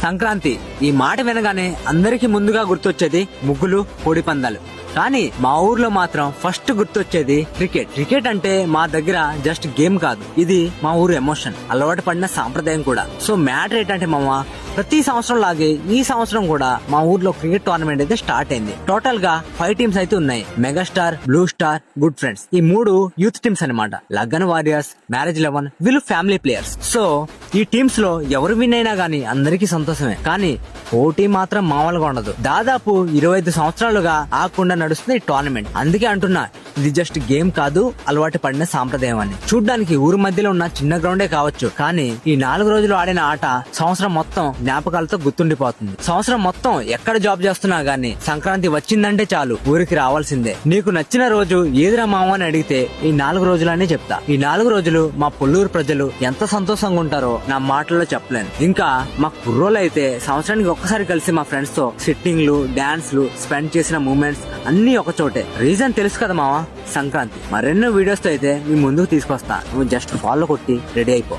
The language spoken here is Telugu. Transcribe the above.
సంక్రాంతి ఈ మాట వినగానే అందరికి ముందుగా గుర్తొచ్చేది ముగ్గులు, కోడి పందాలు. కానీ మా ఊర్లో మాత్రం ఫస్ట్ గుర్తొచ్చేది క్రికెట్. క్రికెట్ అంటే మా దగ్గర జస్ట్ గేమ్ కాదు, ఇది మా ఊరు ఎమోషన్, అలవాటు పడిన సాంప్రదాయం కూడా. సో మ్యాటర్ ఏంటంటే మామ, ప్రతి సంవత్సరం లాగే ఈ సంవత్సరం కూడా మా ఊర్లో క్రికెట్ టోర్నమెంట్ అయితే స్టార్ట్ అయింది. టోటల్ గా 5 టీమ్స్ అయితే ఉన్నాయి. Megastar, blue star, good friends, ఈ 3 యూత్ టీమ్స్ అన్నమాట. లగ్గన్ వారియర్స్, మ్యారేజ్ 11 వీళ్ళు ఫ్యామిలీ ప్లేయర్స్. సో ఈ టీమ్స్ లో ఎవరు విన్ అయినా గానీ అందరికీ సంతోషమే. కానీ పోటీ మాత్రం మామూలుగా ఉండదు. దాదాపు 25 సంవత్సరాలుగా ఆకుండా నడుస్తుంది ఈ టోర్నమెంట్. అందుకే అంటున్నా, ఇది జస్ట్ గేమ్ కాదు, అలవాటు పడిన సాంప్రదాయం అని. చూడ్డానికి ఊరు మధ్యలో ఉన్న చిన్న గ్రౌండే కావచ్చు, కానీ ఈ 4 రోజులు ఆడిన ఆట సంవత్సరం మొత్తం జ్ఞాపకాలతో గుర్తుండిపోతుంది. సంవత్సరం మొత్తం ఎక్కడ జాబ్ చేస్తున్నా గానీ సంక్రాంతి వచ్చిందంటే చాలు ఊరికి రావాల్సిందే. నీకు నచ్చిన రోజు ఏదిరా మామ అని అడిగితే ఈ 4 రోజులనే చెప్తా. ఈ 4 రోజులు మా పొల్లూరు ప్రజలు ఎంత సంతోషంగా ఉంటారో నా మాటల్లో చెప్పలేను. ఇంకా మా కుర్రోలు అయితే సంవత్సరానికి ఒక్కసారి కలిసి మా ఫ్రెండ్స్ తో సిట్టింగ్లు, డాన్స్లు, స్పెండ్ చేసిన మూమెంట్స్ అన్ని ఒక చోటే. రీజన్ తెలుసు కదా మావా, సంక్రాంతి. మరెన్నో వీడియోస్ తో అయితే మీ ముందుకు తీసుకొస్తా. నువ్వు జస్ట్ ఫాలో కొట్టి రెడీ అయిపో.